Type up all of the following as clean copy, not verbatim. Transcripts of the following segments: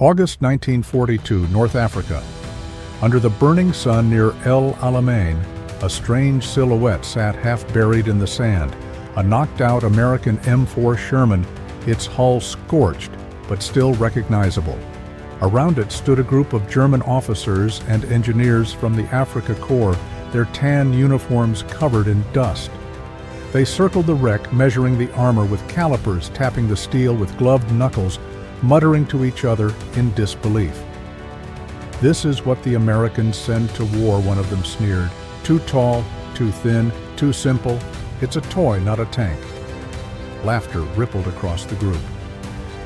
August 1942, North Africa. Under the burning sun near El Alamein, a strange silhouette sat half buried in the sand, a knocked-out American M4 Sherman, its hull scorched, but still recognizable. Around it stood a group of German officers and engineers from the Afrika Korps, their tan uniforms covered in dust. They circled the wreck, measuring the armor with calipers, tapping the steel with gloved knuckles, muttering to each other in disbelief. "This is what the Americans send to war," one of them sneered. "Too tall, too thin, too simple. It's a toy, not a tank." Laughter rippled across the group.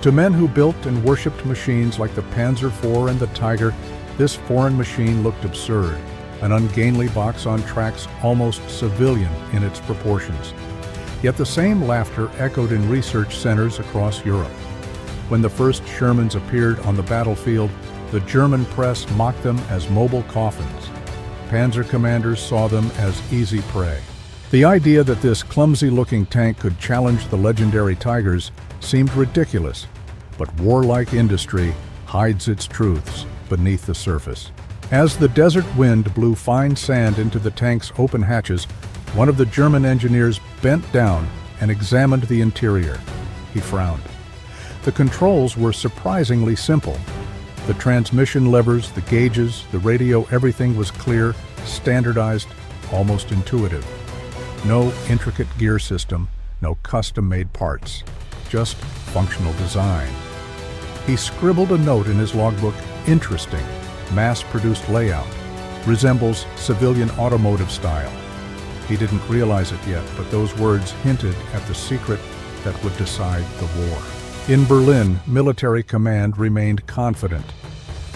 To men who built and worshipped machines like the Panzer IV and the Tiger, this foreign machine looked absurd, an ungainly box on tracks, almost civilian in its proportions. Yet the same laughter echoed in research centers across Europe. When the first Shermans appeared on the battlefield, the German press mocked them as mobile coffins. Panzer commanders saw them as easy prey. The idea that this clumsy-looking tank could challenge the legendary Tigers seemed ridiculous, but warlike industry hides its truths beneath the surface. As the desert wind blew fine sand into the tank's open hatches, one of the German engineers bent down and examined the interior. He frowned. The controls were surprisingly simple. The transmission levers, the gauges, the radio, everything was clear, standardized, almost intuitive. No intricate gear system, no custom-made parts, just functional design. He scribbled a note in his logbook: "Interesting, mass-produced layout, resembles civilian automotive style." He didn't realize it yet, but those words hinted at the secret that would decide the war. In Berlin, military command remained confident.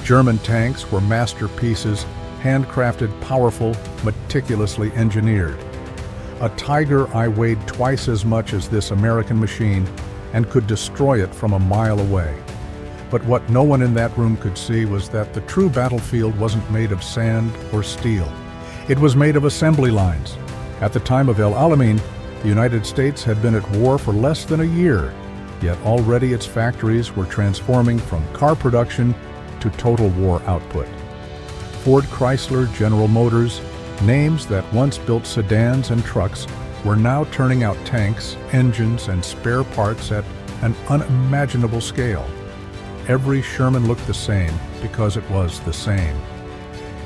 German tanks were masterpieces, handcrafted, powerful, meticulously engineered. A Tiger I weighed twice as much as this American machine and could destroy it from a mile away. But what no one in that room could see was that the true battlefield wasn't made of sand or steel. It was made of assembly lines. At the time of El Alamein, the United States had been at war for less than a year, yet already its factories were transforming from car production to total war output. Ford, Chrysler, General Motors, names that once built sedans and trucks, were now turning out tanks, engines, and spare parts at an unimaginable scale. Every Sherman looked the same because it was the same.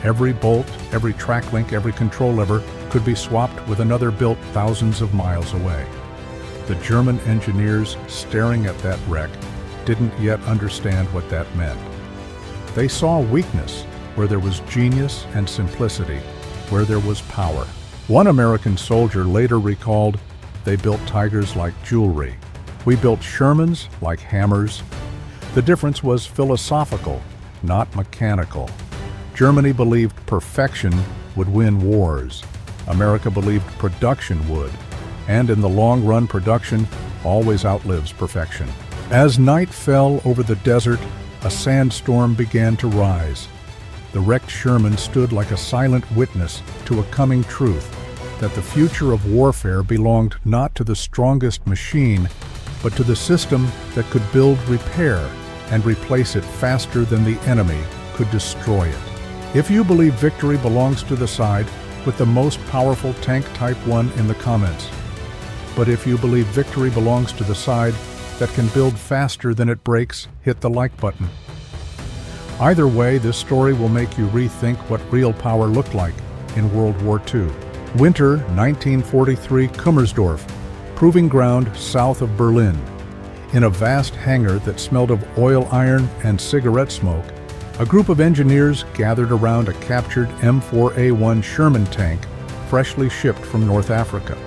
Every bolt, every track link, every control lever could be swapped with another built thousands of miles away. The German engineers staring at that wreck didn't yet understand what that meant. They saw weakness where there was genius and simplicity, where there was power. One American soldier later recalled, "They built Tigers like jewelry. We built Shermans like hammers." The difference was philosophical, not mechanical. Germany believed perfection would win wars. America believed production would. And in the long run, production always outlives perfection. As night fell over the desert, a sandstorm began to rise. The wrecked Sherman stood like a silent witness to a coming truth, that the future of warfare belonged not to the strongest machine, but to the system that could build, repair, and replace it faster than the enemy could destroy it. If you believe victory belongs to the side with the most powerful tank Type 1 in the comments. But if you believe victory belongs to the side that can build faster than it breaks, hit the like button. Either way, this story will make you rethink what real power looked like in World War II. Winter 1943, Kummersdorf, proving ground south of Berlin. In a vast hangar that smelled of oil iron and cigarette smoke, a group of engineers gathered around a captured M4A1 Sherman tank, freshly shipped from North Africa.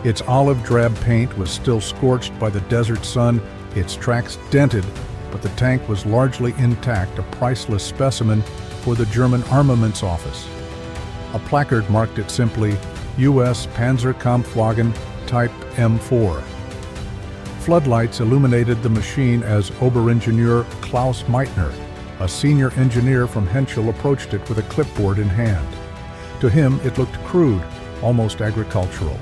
Its olive drab paint was still scorched by the desert sun, its tracks dented, but the tank was largely intact, a priceless specimen for the German Armaments Office. A placard marked it simply, U.S. Panzerkampfwagen Type M4. Floodlights illuminated the machine as Oberingenieur Klaus Meitner, a senior engineer from Henschel, approached it with a clipboard in hand. To him, it looked crude, almost agricultural.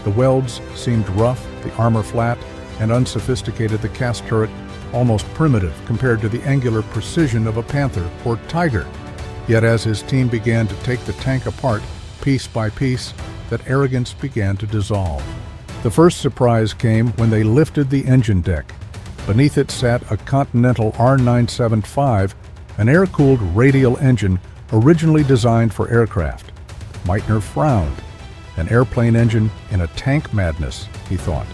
The welds seemed rough, the armor flat and unsophisticated, the cast turret almost primitive compared to the angular precision of a panther or tiger. Yet as his team began to take the tank apart, piece by piece, that arrogance began to dissolve. The first surprise came when they lifted the engine deck. Beneath it sat a Continental R975, an air-cooled radial engine originally designed for aircraft. Meitner frowned. An airplane engine in a tank madness, he thought.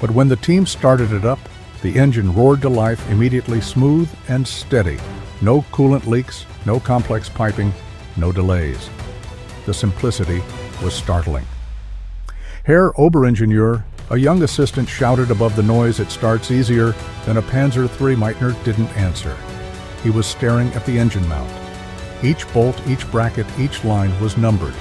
But when the team started it up, the engine roared to life, immediately smooth and steady. No coolant leaks, no complex piping, no delays. The simplicity was startling. Herr Oberingenieur, a young assistant, shouted above the noise, "It starts easier than a Panzer III." Meitner didn't answer. He was staring at the engine mount. Each bolt, each bracket, each line was numbered.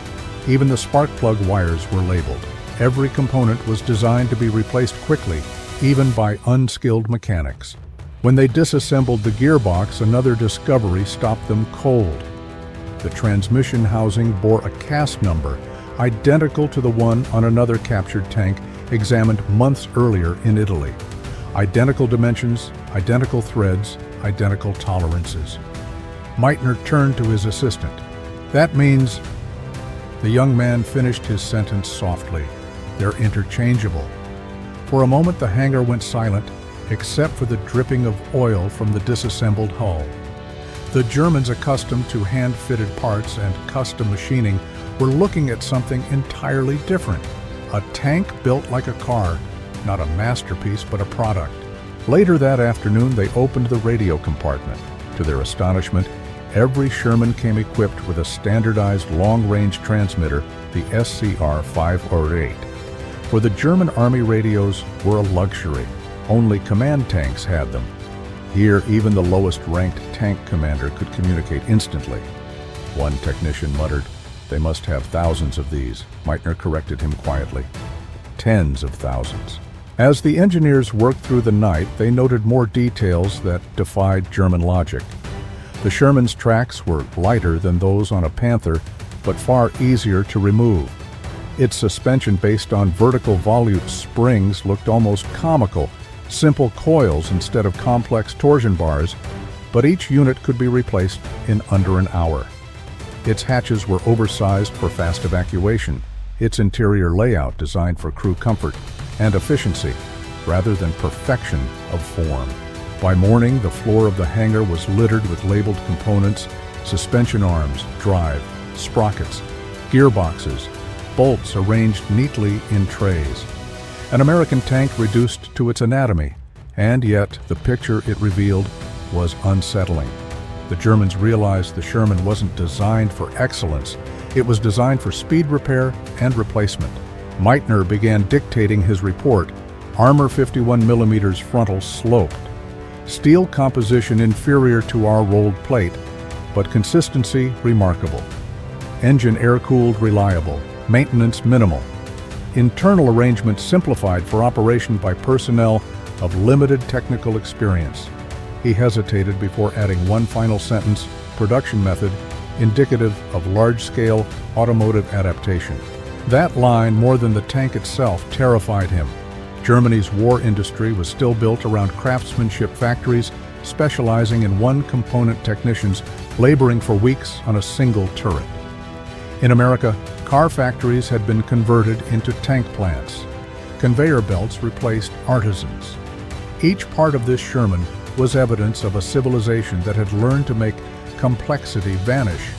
Even the spark plug wires were labeled. Every component was designed to be replaced quickly, even by unskilled mechanics. When they disassembled the gearbox, another discovery stopped them cold. The transmission housing bore a cast number identical to the one on another captured tank examined months earlier in Italy. Identical dimensions, identical threads, identical tolerances. Meitner turned to his assistant. "That means..." The young man finished his sentence softly. "They're interchangeable." For a moment the hangar went silent, except for the dripping of oil from the disassembled hull. The Germans, accustomed to hand-fitted parts and custom machining, were looking at something entirely different. A tank built like a car, not a masterpiece but a product. Later that afternoon they opened the radio compartment. To their astonishment, every Sherman came equipped with a standardized long-range transmitter, the SCR-508. For the German Army, radios were a luxury. Only command tanks had them. Here, even the lowest-ranked tank commander could communicate instantly. One technician muttered, "They must have thousands of these." Meitner corrected him quietly. Tens of thousands. As the engineers worked through the night, they noted more details that defied German logic. The Sherman's tracks were lighter than those on a Panther, but far easier to remove. Its suspension based on vertical volute springs looked almost comical, simple coils instead of complex torsion bars, but each unit could be replaced in under an hour. Its hatches were oversized for fast evacuation, its interior layout designed for crew comfort and efficiency, rather than perfection of form. By morning, the floor of the hangar was littered with labeled components: suspension arms, drive, sprockets, gearboxes, bolts arranged neatly in trays. An American tank reduced to its anatomy, and yet the picture it revealed was unsettling. The Germans realized the Sherman wasn't designed for excellence, it was designed for speed repair and replacement. Meitner began dictating his report. Armor 51mm frontal sloped. Steel composition inferior to our rolled plate, but consistency remarkable. Engine air-cooled reliable, maintenance minimal. Internal arrangement simplified for operation by personnel of limited technical experience. He hesitated before adding one final sentence: production method indicative of large-scale automotive adaptation. That line, more than the tank itself, terrified him. Germany's war industry was still built around craftsmanship factories, specializing in one-component technicians laboring for weeks on a single turret. In America, car factories had been converted into tank plants. Conveyor belts replaced artisans. Each part of this Sherman was evidence of a civilization that had learned to make complexity vanish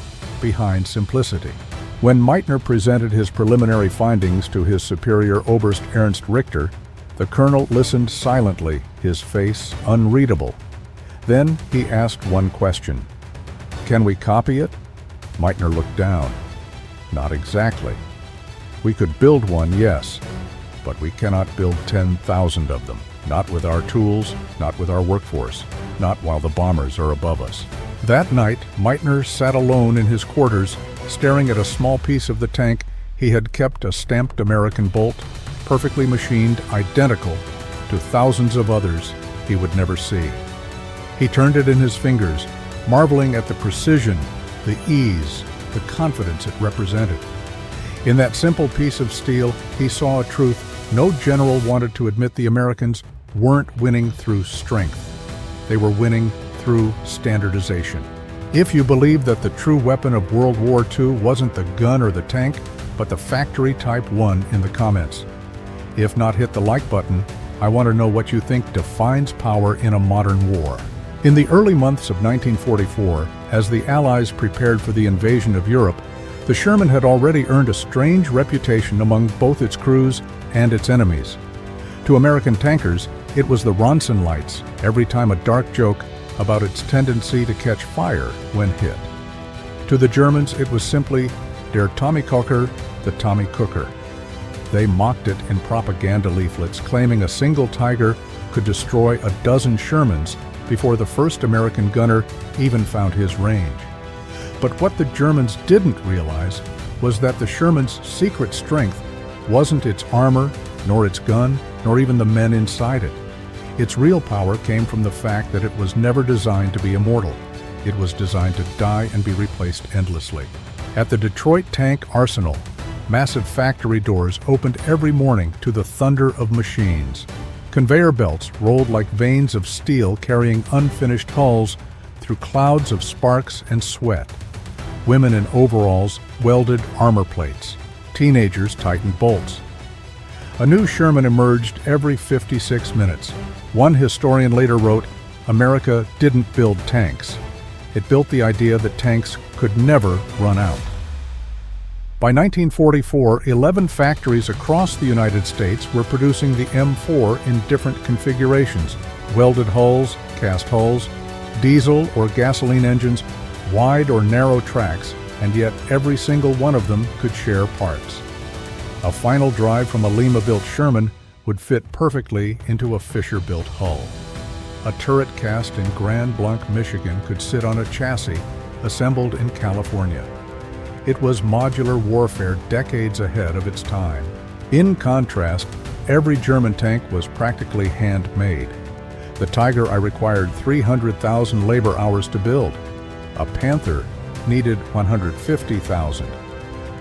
behind simplicity. When Meitner presented his preliminary findings to his superior, Oberst Ernst Richter, the colonel listened silently, his face unreadable. Then he asked one question: "Can we copy it?" Meitner looked down. "Not exactly. We could build one, yes, but we cannot build 10,000 of them. Not with our tools, not with our workforce, not while the bombers are above us." That night, Meitner sat alone in his quarters, staring at a small piece of the tank he had kept a stamped American bolt, perfectly machined, identical to thousands of others he would never see. He turned it in his fingers, marveling at the precision, the ease, the confidence it represented. In that simple piece of steel, he saw a truth no general wanted to admit: the Americans weren't winning through strength. They were winning through standardization. If you believe that the true weapon of World War II wasn't the gun or the tank, but the factory, type 1 in the comments. If not, hit the like button. I want to know what you think defines power in a modern war. In the early months of 1944, as the Allies prepared for the invasion of Europe, the Sherman had already earned a strange reputation among both its crews and its enemies. To American tankers, it was the Ronson lights, every time a dark joke about its tendency to catch fire when hit. To the Germans, it was simply Der Tommy Kocher, the Tommy Cooker. They mocked it in propaganda leaflets, claiming a single Tiger could destroy a dozen Shermans before the first American gunner even found his range. But what the Germans didn't realize was that the Sherman's secret strength wasn't its armor, nor its gun, nor even the men inside it. Its real power came from the fact that it was never designed to be immortal. It was designed to die and be replaced endlessly. At the Detroit Tank Arsenal, massive factory doors opened every morning to the thunder of machines. Conveyor belts rolled like veins of steel carrying unfinished hulls through clouds of sparks and sweat. Women in overalls welded armor plates. Teenagers tightened bolts. A new Sherman emerged every 56 minutes. One historian later wrote, "America didn't build tanks. It built the idea that tanks could never run out." By 1944, 11 factories across the United States were producing the M4 in different configurations: welded hulls, cast hulls, diesel or gasoline engines, wide or narrow tracks, and yet every single one of them could share parts. A final drive from a Lima-built Sherman would fit perfectly into a Fisher-built hull. A turret cast in Grand Blanc, Michigan could sit on a chassis assembled in California. It was modular warfare decades ahead of its time. In contrast, every German tank was practically handmade. The Tiger I required 300,000 labor hours to build. A Panther needed 150,000.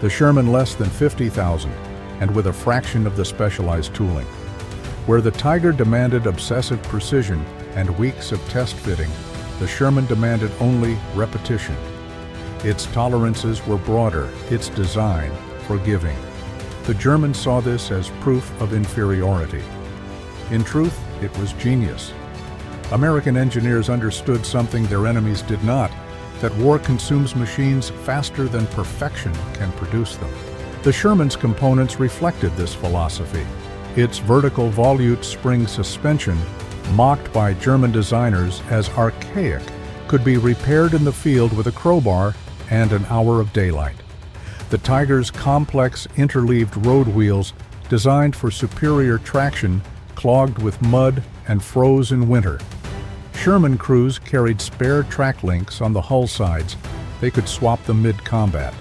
The Sherman less than 50,000, and with a fraction of the specialized tooling. Where the Tiger demanded obsessive precision and weeks of test fitting, the Sherman demanded only repetition. Its tolerances were broader, its design forgiving. The Germans saw this as proof of inferiority. In truth, it was genius. American engineers understood something their enemies did not, that war consumes machines faster than perfection can produce them. The Sherman's components reflected this philosophy. Its vertical volute spring suspension, mocked by German designers as archaic, could be repaired in the field with a crowbar and an hour of daylight. The Tiger's complex interleaved road wheels, designed for superior traction, clogged with mud and froze in winter. Sherman crews carried spare track links on the hull sides. They could swap them mid-combat.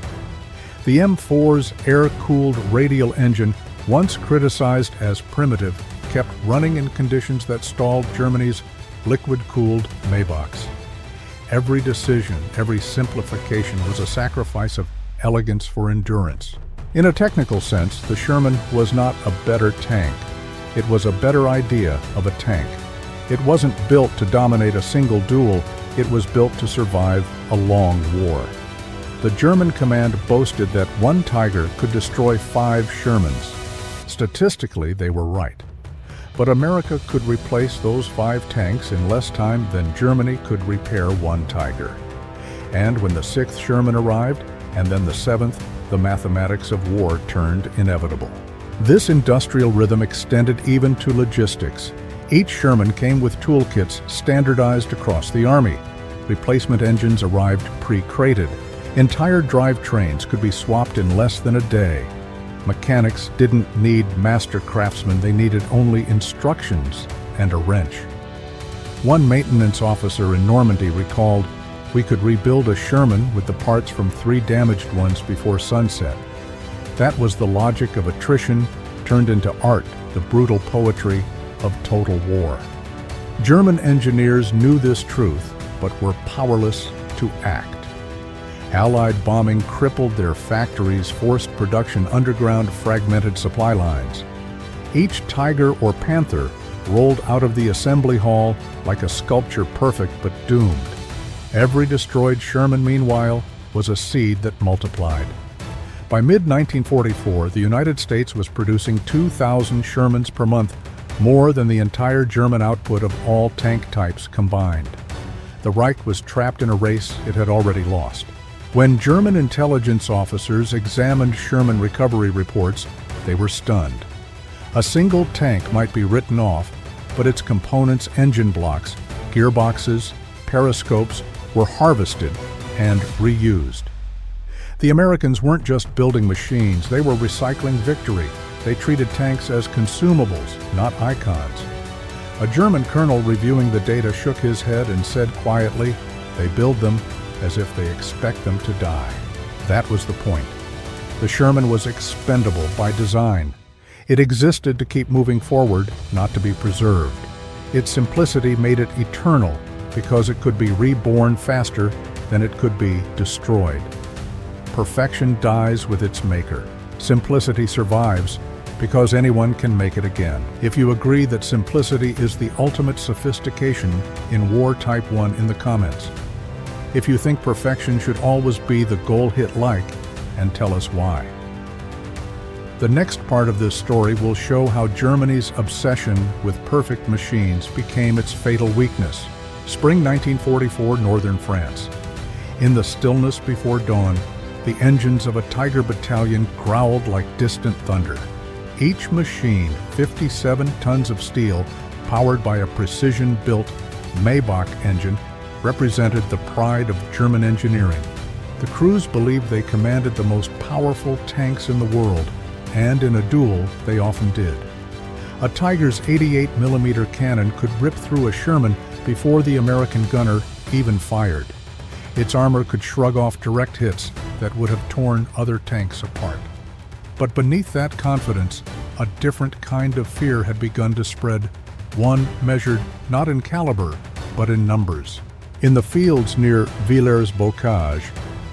The M4's air-cooled radial engine, once criticized as primitive, kept running in conditions that stalled Germany's liquid-cooled Maybachs. Every decision, every simplification was a sacrifice of elegance for endurance. In a technical sense, the Sherman was not a better tank. It was a better idea of a tank. It wasn't built to dominate a single duel, it was built to survive a long war. The German command boasted that one Tiger could destroy 5 Shermans. Statistically, they were right. But America could replace those 5 tanks in less time than Germany could repair 1 Tiger. And when the 6th Sherman arrived, and then the 7th, the mathematics of war turned inevitable. This industrial rhythm extended even to logistics. Each Sherman came with toolkits standardized across the Army. Replacement engines arrived pre-crated. Entire drivetrains could be swapped in less than a day. Mechanics didn't need master craftsmen, they needed only instructions and a wrench. One maintenance officer in Normandy recalled, "We could rebuild a Sherman with the parts from 3 damaged ones before sunset." That was the logic of attrition turned into art, the brutal poetry of total war. German engineers knew this truth, but were powerless to act. Allied bombing crippled their factories, forced production underground, fragmented supply lines. Each Tiger or Panther rolled out of the assembly hall like a sculpture perfect but doomed. Every destroyed Sherman, meanwhile, was a seed that multiplied. By mid-1944, the United States was producing 2,000 Shermans per month, more than the entire German output of all tank types combined. The Reich was trapped in a race it had already lost. When German intelligence officers examined Sherman recovery reports, they were stunned. A single tank might be written off, but its components, engine blocks, gearboxes, periscopes, were harvested and reused. The Americans weren't just building machines, they were recycling victory. They treated tanks as consumables, not icons. A German colonel reviewing the data shook his head and said quietly, "They build them as if they expect them to die." That was the point. The Sherman was expendable by design. It existed to keep moving forward, not to be preserved. Its simplicity made it eternal because it could be reborn faster than it could be destroyed. Perfection dies with its maker. Simplicity survives because anyone can make it again. If you agree that simplicity is the ultimate sophistication in war, type 1 in the comments. If you think perfection should always be the goal, hit like and tell us why. The next part of this story will show how Germany's obsession with perfect machines became its fatal weakness. Spring 1944, northern France. In the stillness before dawn, the engines of a Tiger battalion growled like distant thunder. Each machine, 57 tons of steel, powered by a precision-built Maybach engine, represented the pride of German engineering. The crews believed they commanded the most powerful tanks in the world, and in a duel, they often did. A Tiger's 88mm cannon could rip through a Sherman before the American gunner even fired. Its armor could shrug off direct hits that would have torn other tanks apart. But beneath that confidence, a different kind of fear had begun to spread, one measured not in caliber, but in numbers. In the fields near Villers-Bocage,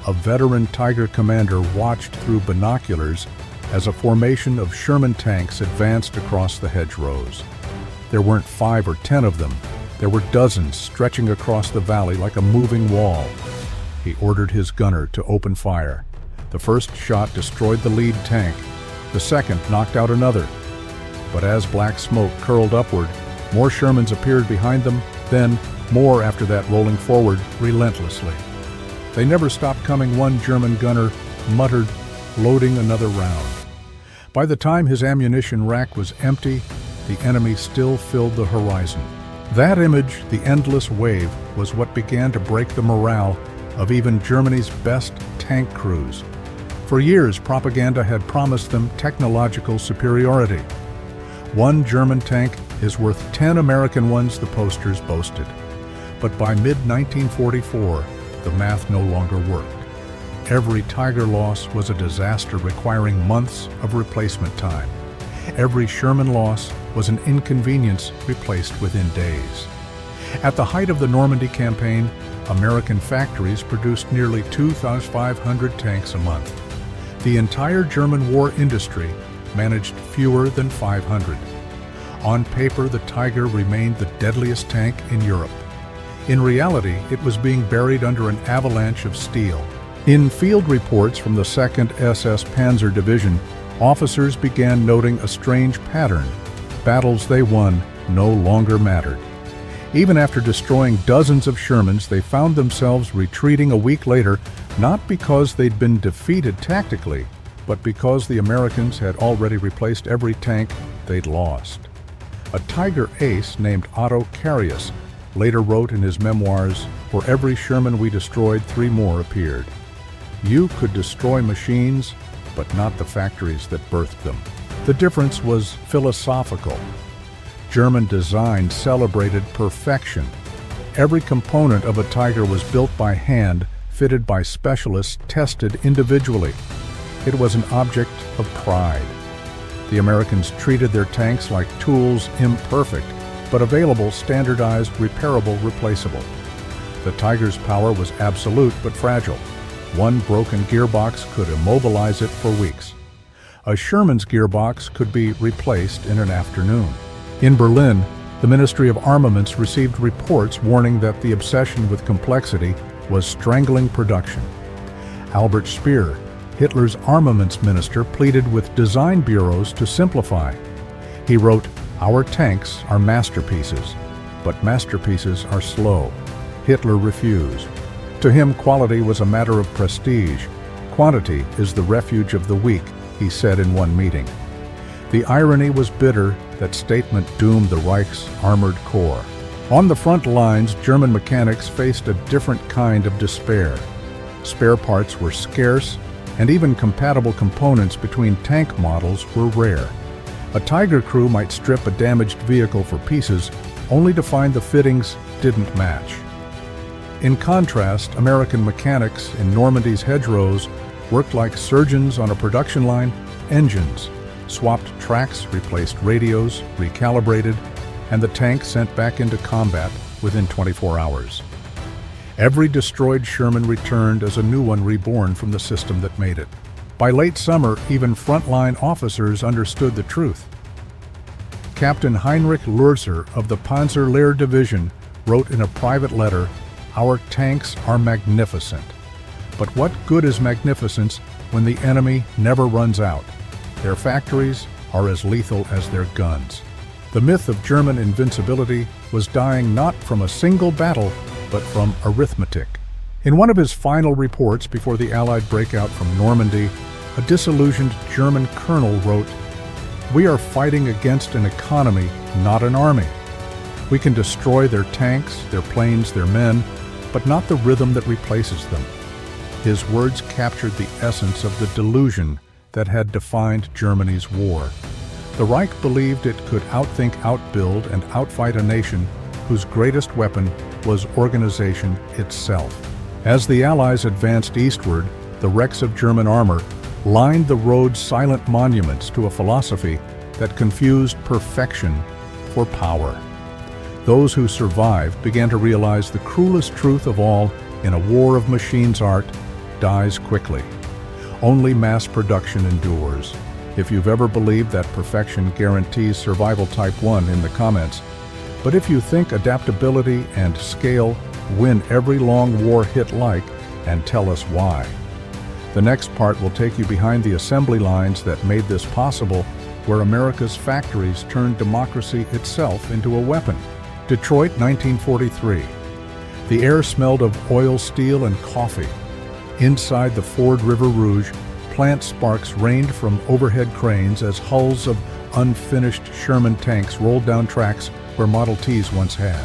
a veteran Tiger commander watched through binoculars as a formation of Sherman tanks advanced across the hedgerows. There weren't 5 or 10 of them. There were dozens stretching across the valley like a moving wall. He ordered his gunner to open fire. The first shot destroyed the lead tank. The second knocked out another. But as black smoke curled upward, more Shermans appeared behind them, then more after that, rolling forward relentlessly. They never stopped coming. One German gunner muttered, loading another round. By the time his ammunition rack was empty, the enemy still filled the horizon. That image, the endless wave, was what began to break the morale of even Germany's best tank crews. For years, propaganda had promised them technological superiority. One German tank is worth 10 American ones, the posters boasted. But by mid-1944, the math no longer worked. Every Tiger loss was a disaster requiring months of replacement time. Every Sherman loss was an inconvenience replaced within days. At the height of the Normandy campaign, American factories produced nearly 2,500 tanks a month. The entire German war industry managed fewer than 500. On paper, the Tiger remained the deadliest tank in Europe. In reality, it was being buried under an avalanche of steel. In field reports from the 2nd SS Panzer Division, officers began noting a strange pattern. Battles they won no longer mattered. Even after destroying dozens of Shermans, they found themselves retreating a week later, not because they'd been defeated tactically, but because the Americans had already replaced every tank they'd lost. A Tiger ace named Otto Carius later wrote in his memoirs, "For every Sherman we destroyed, 3 more appeared." You could destroy machines, but not the factories that birthed them. The difference was philosophical. German design celebrated perfection. Every component of a Tiger was built by hand, fitted by specialists, tested individually. It was an object of pride. The Americans treated their tanks like tools, imperfect, but available, standardized, repairable, replaceable. The Tiger's power was absolute but fragile. One broken gearbox could immobilize it for weeks. A Sherman's gearbox could be replaced in an afternoon. In Berlin, The Ministry of Armaments received reports warning that the obsession with complexity was strangling production. Albert Speer, Hitler's armaments minister, pleaded with design bureaus to simplify. He wrote, "Our tanks are masterpieces, but masterpieces are slow." Hitler refused. To him, quality was a matter of prestige. "Quantity is the refuge of the weak," he said in one meeting. The irony was bitter. That statement doomed the Reich's armored corps. On the front lines, German mechanics faced a different kind of despair. Spare parts were scarce, and even compatible components between tank models were rare. A Tiger crew might strip a damaged vehicle for pieces, only to find the fittings didn't match. In contrast, American mechanics in Normandy's hedgerows worked like surgeons on a production line. Engines swapped tracks, replaced radios, recalibrated, and the tank sent back into combat within 24 hours. Every destroyed Sherman returned as a new one reborn from the system that made it. By late summer, even frontline officers understood the truth. Captain Heinrich Lürzer of the Panzer-Lehr Division wrote in a private letter, "Our tanks are magnificent. But what good is magnificence when the enemy never runs out? Their factories are as lethal as their guns." The myth of German invincibility was dying not from a single battle, but from arithmetic. In one of his final reports before the Allied breakout from Normandy, a disillusioned German colonel wrote, "We are fighting against an economy, not an army. We can destroy their tanks, their planes, their men, but not the rhythm that replaces them." His words captured the essence of the delusion that had defined Germany's war. The Reich believed it could outthink, outbuild, and outfight a nation whose greatest weapon was organization itself. As the Allies advanced eastward, the wrecks of German armor lined the road's silent monuments to a philosophy that confused perfection for power. Those who survived began to realize the cruelest truth of all: in a war of machines, art dies quickly. Only mass production endures. If you've ever believed that perfection guarantees survival, type 1 in the comments. But if you think adaptability and scale win every long war, hit like and tell us why. The next part will take you behind the assembly lines that made this possible, where America's factories turned democracy itself into a weapon. Detroit, 1943. The air smelled of oil, steel, and coffee. Inside the Ford River Rouge, plant sparks rained from overhead cranes as hulls of unfinished Sherman tanks rolled down tracks where Model Ts once had.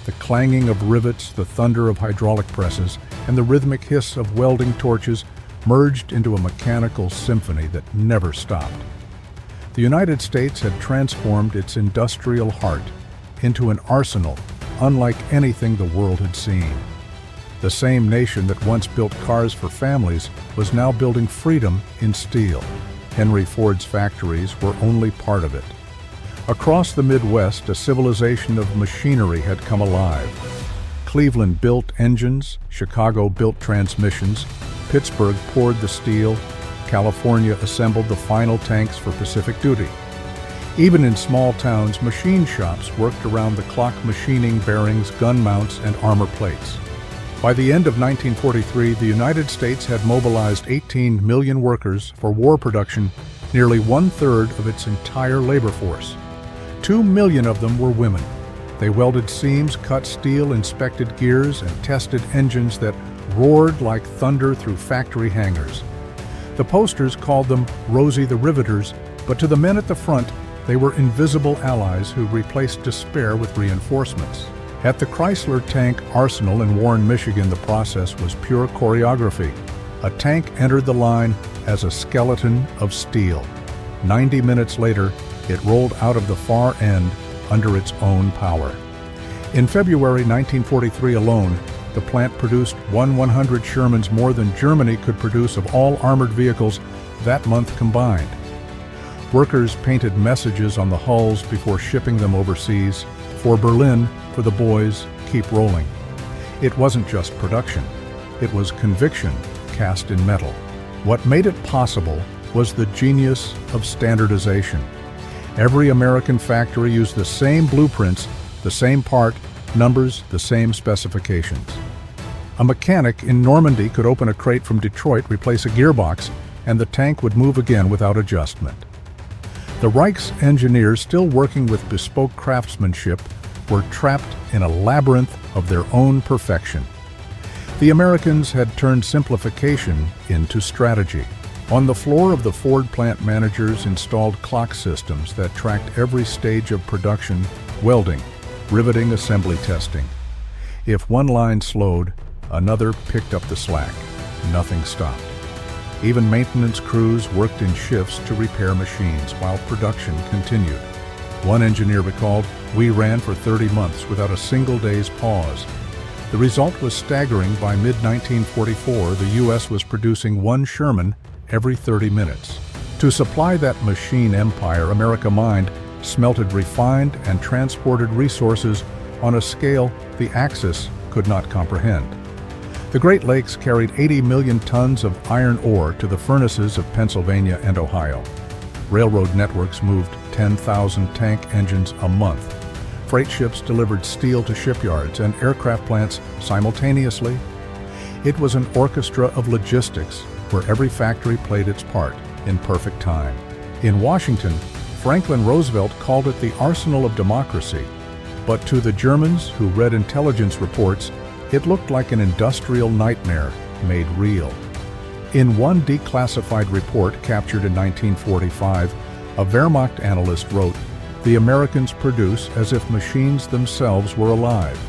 The clanging of rivets, the thunder of hydraulic presses, and the rhythmic hiss of welding torches merged into a mechanical symphony that never stopped. The United States had transformed its industrial heart into an arsenal unlike anything the world had seen. The same nation that once built cars for families was now building freedom in steel. Henry Ford's factories were only part of it. Across the Midwest, a civilization of machinery had come alive. Cleveland built engines, Chicago built transmissions, Pittsburgh poured the steel, California assembled the final tanks for Pacific duty. Even in small towns, machine shops worked around the clock, machining bearings, gun mounts, and armor plates. By the end of 1943, the United States had mobilized 18 million workers for war production, nearly one-third of its entire labor force. 2 million of them were women. They welded seams, cut steel, inspected gears, and tested engines that roared like thunder through factory hangars. The posters called them Rosie the Riveters, but to the men at the front, they were invisible allies who replaced despair with reinforcements. At the Chrysler Tank Arsenal in Warren, Michigan, the process was pure choreography. A tank entered the line as a skeleton of steel. 90 minutes later, it rolled out of the far end under its own power. In February 1943 alone, the plant produced 100 Shermans, more than Germany could produce of all armored vehicles that month combined. Workers painted messages on the hulls before shipping them overseas. For Berlin, for the boys, keep rolling. It wasn't just production. It was conviction cast in metal. What made it possible was the genius of standardization. Every American factory used the same blueprints, the same part, numbers, the same specifications. A mechanic in Normandy could open a crate from Detroit, replace a gearbox, and the tank would move again without adjustment. The Reich's engineers, still working with bespoke craftsmanship, were trapped in a labyrinth of their own perfection. The Americans had turned simplification into strategy. On the floor of the Ford plant, managers installed clock systems that tracked every stage of production: welding, riveting, assembly, testing. If one line slowed, another picked up the slack. Nothing stopped. Even maintenance crews worked in shifts to repair machines while production continued. One engineer recalled, "We ran for 30 months without a single day's pause." The result was staggering. By mid-1944, the U.S. was producing one Sherman every 30 minutes. To supply that machine empire, America mined, smelted, refined, and transported resources on a scale the Axis could not comprehend. The Great Lakes carried 80 million tons of iron ore to the furnaces of Pennsylvania and Ohio. Railroad networks moved 10,000 tank engines a month. Freight ships delivered steel to shipyards and aircraft plants simultaneously. It was an orchestra of logistics where every factory played its part in perfect time. In Washington, Franklin Roosevelt called it the arsenal of democracy, but to the Germans who read intelligence reports, it looked like an industrial nightmare made real. In one declassified report captured in 1945, a Wehrmacht analyst wrote, "The Americans produce as if machines themselves were alive.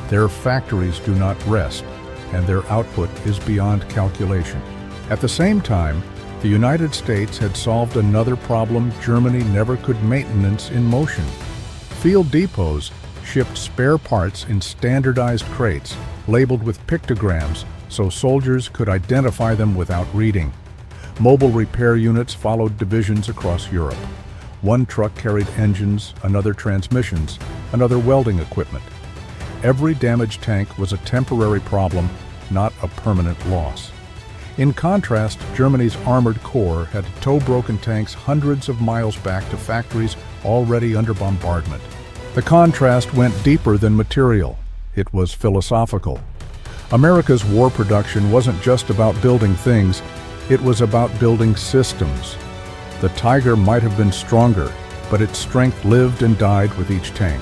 Their factories do not rest, and their output is beyond calculation." At the same time, the United States had solved another problem Germany never could: maintenance in motion. Field depots shipped spare parts in standardized crates, labeled with pictograms so soldiers could identify them without reading. Mobile repair units followed divisions across Europe. One truck carried engines, another transmissions, another welding equipment. Every damaged tank was a temporary problem, not a permanent loss. In contrast, Germany's armored corps had to tow broken tanks hundreds of miles back to factories already under bombardment. The contrast went deeper than material. It was philosophical. America's war production wasn't just about building things, it was about building systems. The Tiger might have been stronger, but its strength lived and died with each tank.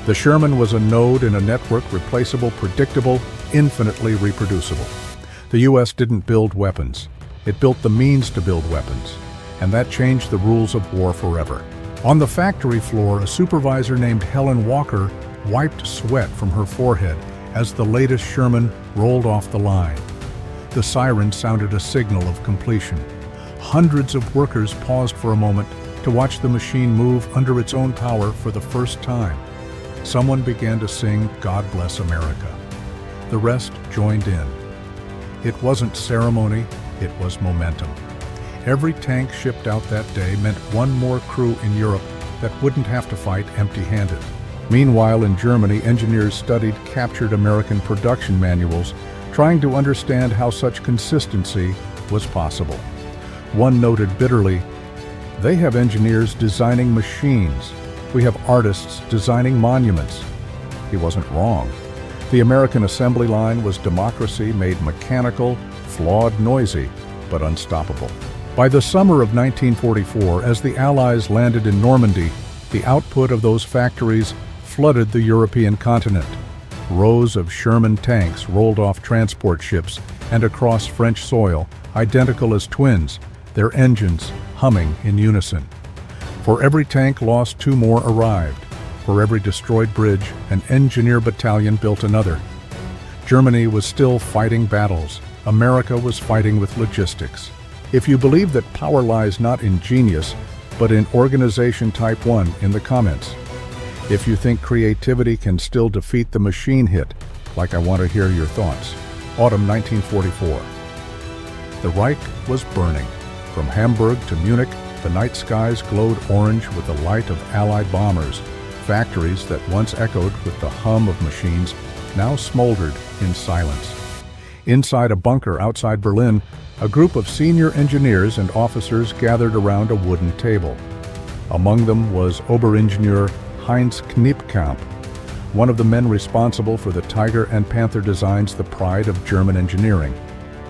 The Sherman was a node in a network, replaceable, predictable, infinitely reproducible. The U.S. didn't build weapons. It built the means to build weapons, and that changed the rules of war forever. On the factory floor, a supervisor named Helen Walker wiped sweat from her forehead as the latest Sherman rolled off the line. The siren sounded a signal of completion. Hundreds of workers paused for a moment to watch the machine move under its own power for the first time. Someone began to sing "God Bless America." The rest joined in. It wasn't ceremony, it was momentum. Every tank shipped out that day meant one more crew in Europe that wouldn't have to fight empty-handed. Meanwhile, in Germany, engineers studied captured American production manuals, trying to understand how such consistency was possible. One noted bitterly, "They have engineers designing machines. We have artists designing monuments." He wasn't wrong. The American assembly line was democracy made mechanical, flawed, noisy, but unstoppable. By the summer of 1944, as the Allies landed in Normandy, the output of those factories flooded the European continent. Rows of Sherman tanks rolled off transport ships and across French soil, identical as twins, their engines humming in unison. For every tank lost, two more arrived. For every destroyed bridge, an engineer battalion built another. Germany was still fighting battles. America was fighting with logistics. If you believe that power lies not in genius, but in organization, type 1 in the comments. If you think creativity can still defeat the machine hit, like I want to hear your thoughts. Autumn 1944. The Reich was burning. From Hamburg to Munich, the night skies glowed orange with the light of Allied bombers. Factories that once echoed with the hum of machines now smoldered in silence. Inside a bunker outside Berlin, a group of senior engineers and officers gathered around a wooden table. Among them was Oberingenieur Heinz Kniepkamp, one of the men responsible for the Tiger and Panther designs, the pride of German engineering.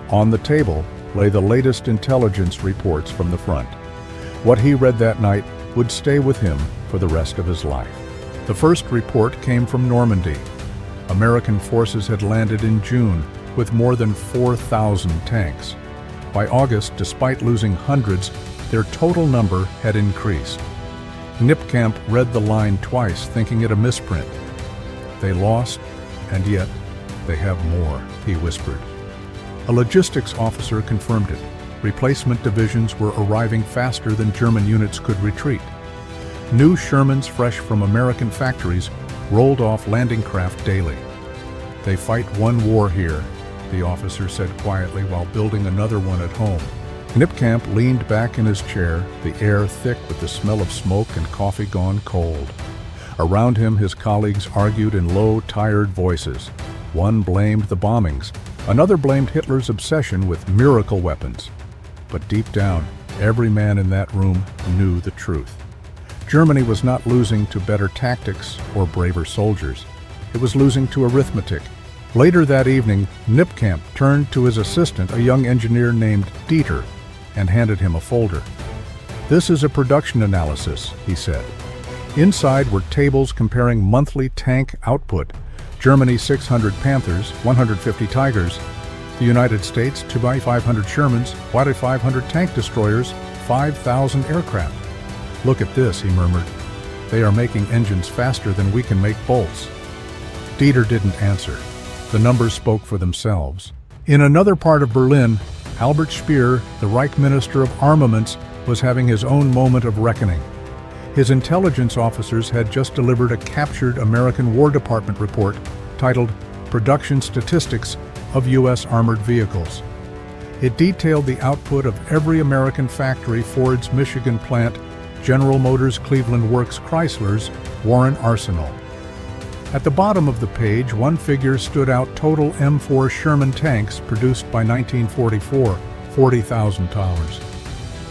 On the table lay the latest intelligence reports from the front. What he read that night would stay with him for the rest of his life. The first report came from Normandy. American forces had landed in June with more than 4,000 tanks. By August, despite losing hundreds, their total number had increased. Kniepkamp read the line twice, thinking it a misprint. "They lost, and yet they have more," he whispered. A logistics officer confirmed it. Replacement divisions were arriving faster than German units could retreat. New Shermans fresh from American factories rolled off landing craft daily. "They fight one war here," the officer said quietly while building another one at home. Kniepkamp leaned back in his chair, the air thick with the smell of smoke and coffee gone cold. Around him, his colleagues argued in low, tired voices. One blamed the bombings. Another blamed Hitler's obsession with miracle weapons. But deep down, every man in that room knew the truth. Germany was not losing to better tactics or braver soldiers. It was losing to arithmetic. Later that evening, Kniepkamp turned to his assistant, a young engineer named Dieter, and handed him a folder. "This is a production analysis," he said. Inside were tables comparing monthly tank output. Germany 600 Panthers, 150 Tigers. The United States 2x500 Shermans, 500 tank destroyers, 5,000 aircraft. "Look at this," he murmured. "They are making engines faster than we can make bolts." Dieter didn't answer. The numbers spoke for themselves. In another part of Berlin, Albert Speer, the Reich Minister of Armaments, was having his own moment of reckoning. His intelligence officers had just delivered a captured American War Department report titled "Production Statistics of U.S. Armored Vehicles." It detailed the output of every American factory: Ford's Michigan plant, General Motors Cleveland Works, Chrysler's Warren Arsenal. At the bottom of the page, one figure stood out: total M4 Sherman tanks produced by 1944, $40,000.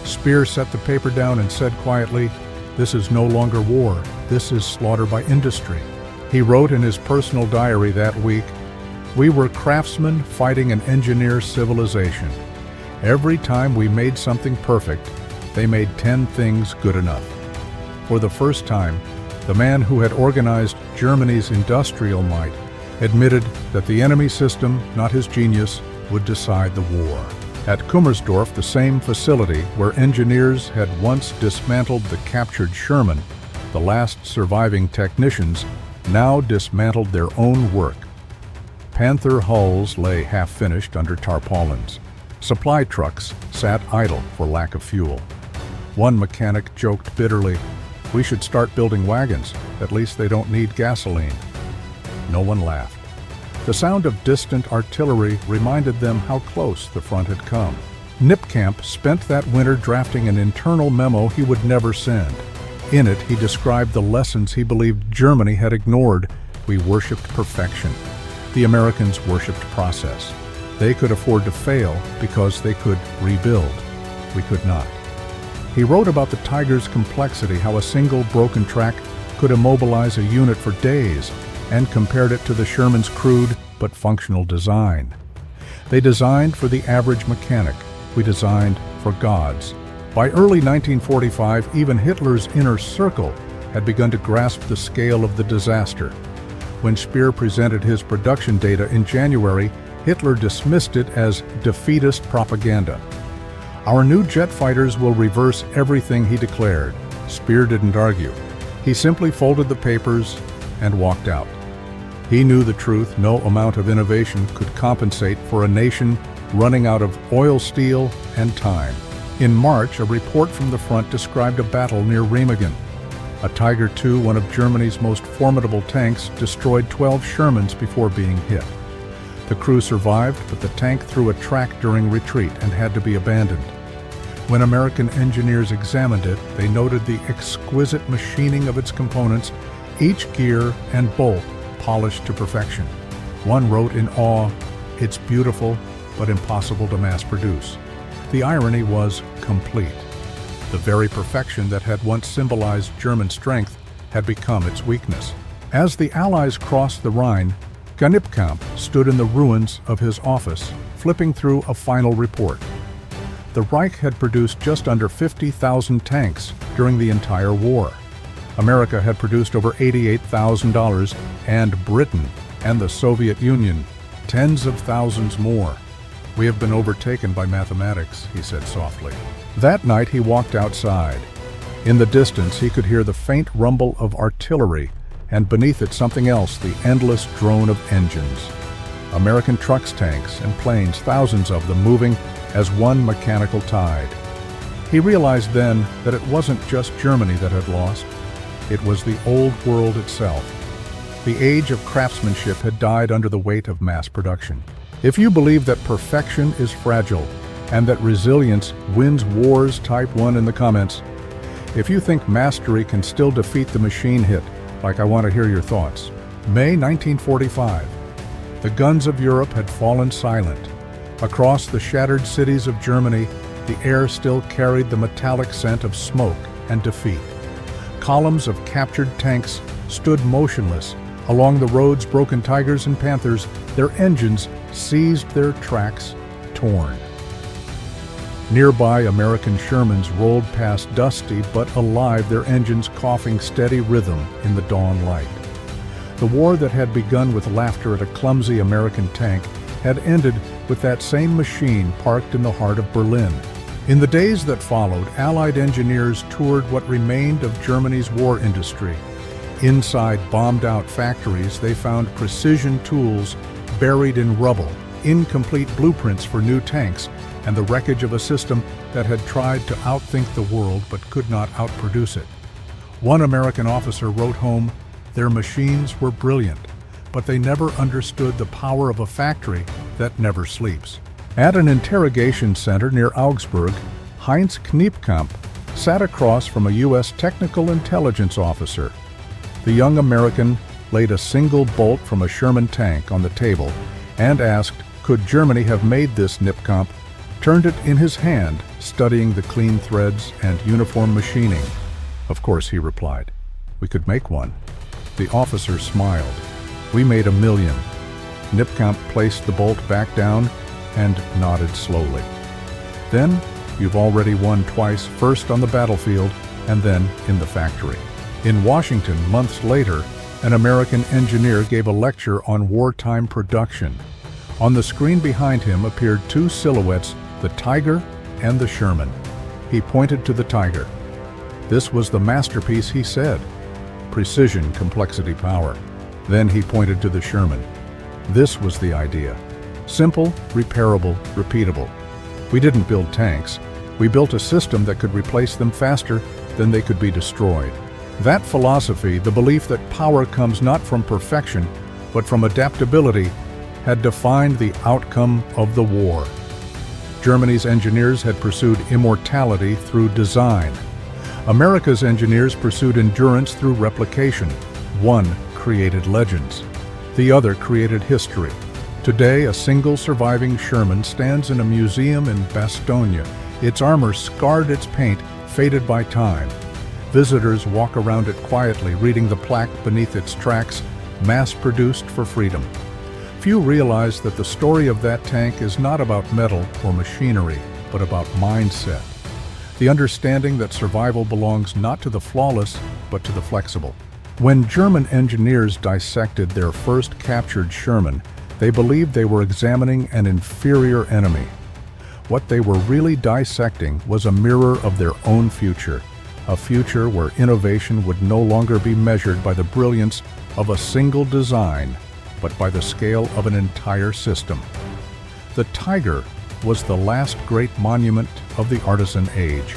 Speer set the paper down and said quietly, "This is no longer war, this is slaughter by industry." He wrote in his personal diary that week, "We were craftsmen fighting an engineer civilization. Every time we made something perfect, they made 10 things good enough." For the first time, the man who had organized Germany's industrial might admitted that the enemy system, not his genius, would decide the war. At Kummersdorf, the same facility where engineers had once dismantled the captured Sherman, the last surviving technicians now dismantled their own work. Panther hulls lay half-finished under tarpaulins. Supply trucks sat idle for lack of fuel. One mechanic joked bitterly, "We should start building wagons. At least they don't need gasoline." No one laughed. The sound of distant artillery reminded them how close the front had come. Kniepkamp spent that winter drafting an internal memo he would never send. In it, he described the lessons he believed Germany had ignored. "We worshipped perfection. The Americans worshipped process. They could afford to fail because they could rebuild. We could not." He wrote about the Tiger's complexity, how a single broken track could immobilize a unit for days, and compared it to the Sherman's crude but functional design. "They designed for the average mechanic. We designed for gods." By early 1945, even Hitler's inner circle had begun to grasp the scale of the disaster. When Speer presented his production data in January, Hitler dismissed it as defeatist propaganda. "Our new jet fighters will reverse everything," he declared. Speer didn't argue. He simply folded the papers and walked out. He knew the truth: no amount of innovation could compensate for a nation running out of oil, steel, and time. In March, a report from the front described a battle near Remagen. A Tiger II, one of Germany's most formidable tanks, destroyed 12 Shermans before being hit. The crew survived, but the tank threw a track during retreat and had to be abandoned. When American engineers examined it, they noted the exquisite machining of its components, each gear and bolt polished to perfection. One wrote in awe, "It's beautiful, but impossible to mass produce." The irony was complete. The very perfection that had once symbolized German strength had become its weakness. As the Allies crossed the Rhine, Knipkamp stood in the ruins of his office, flipping through a final report. The Reich had produced just under 50,000 tanks during the entire war. America had produced over $88,000, and Britain and the Soviet Union tens of thousands more. "We have been overtaken by mathematics," he said softly. That night he walked outside. In the distance he could hear the faint rumble of artillery, and beneath it something else, the endless drone of engines. American trucks, tanks, and planes, thousands of them moving as one mechanical tide. He realized then that it wasn't just Germany that had lost. It was the old world itself. The age of craftsmanship had died under the weight of mass production. If you believe that perfection is fragile and that resilience wins wars, type 1 in the comments. If you think mastery can still defeat the machine, hit like. I want to hear your thoughts. May 1945. The guns of Europe had fallen silent. Across the shattered cities of Germany, the air still carried the metallic scent of smoke and defeat. Columns of captured tanks stood motionless. Along the roads, broken Tigers and Panthers, their engines seized their tracks, torn. Nearby, American Shermans rolled past, dusty but alive, their engines coughing steady rhythm in the dawn light. The war that had begun with laughter at a clumsy American tank had ended with that same machine parked in the heart of Berlin. In the days that followed, Allied engineers toured what remained of Germany's war industry. Inside bombed-out factories, they found precision tools buried in rubble, incomplete blueprints for new tanks, and the wreckage of a system that had tried to outthink the world but could not outproduce it. One American officer wrote home, "Their machines were brilliant, but they never understood the power of a factory that never sleeps." At an interrogation center near Augsburg, Heinz Knipkamp sat across from a U.S. technical intelligence officer. The young American laid a single bolt from a Sherman tank on the table and asked, could Germany have made this? Knipkamp turned it in his hand, studying the clean threads and uniform machining. "Of course," he replied. "We could make one." The officer smiled. "We made 1,000,000. Knipkamp placed the bolt back down and nodded slowly. "Then you've already won twice, first on the battlefield and then in the factory." In Washington, months later, an American engineer gave a lecture on wartime production. On the screen behind him appeared two silhouettes, the Tiger and the Sherman. He pointed to the Tiger. This was the masterpiece, he said. Precision, complexity, power. Then he pointed to the Sherman. This was the idea. Simple, repairable, repeatable. We didn't build tanks. We built a system that could replace them faster than they could be destroyed. That philosophy, the belief that power comes not from perfection, but from adaptability, had defined the outcome of the war. Germany's engineers had pursued immortality through design. America's engineers pursued endurance through replication. One created legends. The other created history. Today, a single surviving Sherman stands in a museum in Bastogne. Its armor scarred, its paint faded by time. Visitors walk around it quietly, reading the plaque beneath its tracks, mass-produced for freedom. Few realize that the story of that tank is not about metal or machinery, but about mindset. The understanding that survival belongs not to the flawless, but to the flexible. When German engineers dissected their first captured Sherman, they believed they were examining an inferior enemy. What they were really dissecting was a mirror of their own future, a future where innovation would no longer be measured by the brilliance of a single design, but by the scale of an entire system. The Tiger was the last great monument of the artisan age.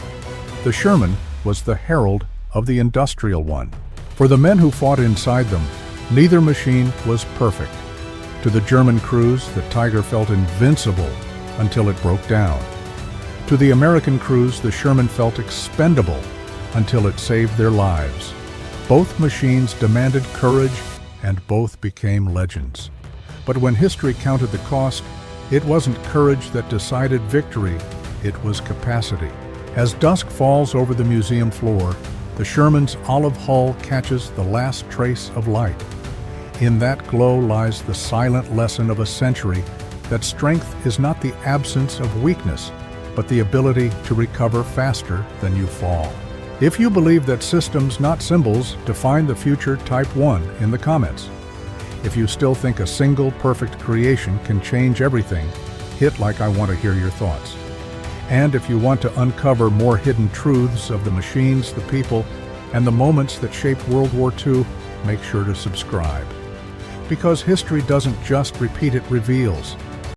The Sherman was the herald of the industrial one. For the men who fought inside them, neither machine was perfect. To the German crews, the Tiger felt invincible until it broke down. To the American crews, the Sherman felt expendable until it saved their lives. Both machines demanded courage, and both became legends. But when history counted the cost, it wasn't courage that decided victory, it was capacity. As dusk falls over the museum floor, the Sherman's olive hull catches the last trace of light. In that glow lies the silent lesson of a century that strength is not the absence of weakness, but the ability to recover faster than you fall. If you believe that systems, not symbols, define the future, type 1 in the comments. If you still think a single perfect creation can change everything, hit like. I want to hear your thoughts. And if you want to uncover more hidden truths of the machines, the people, and the moments that shaped World War II, make sure to subscribe. Because history doesn't just repeat, it reveals.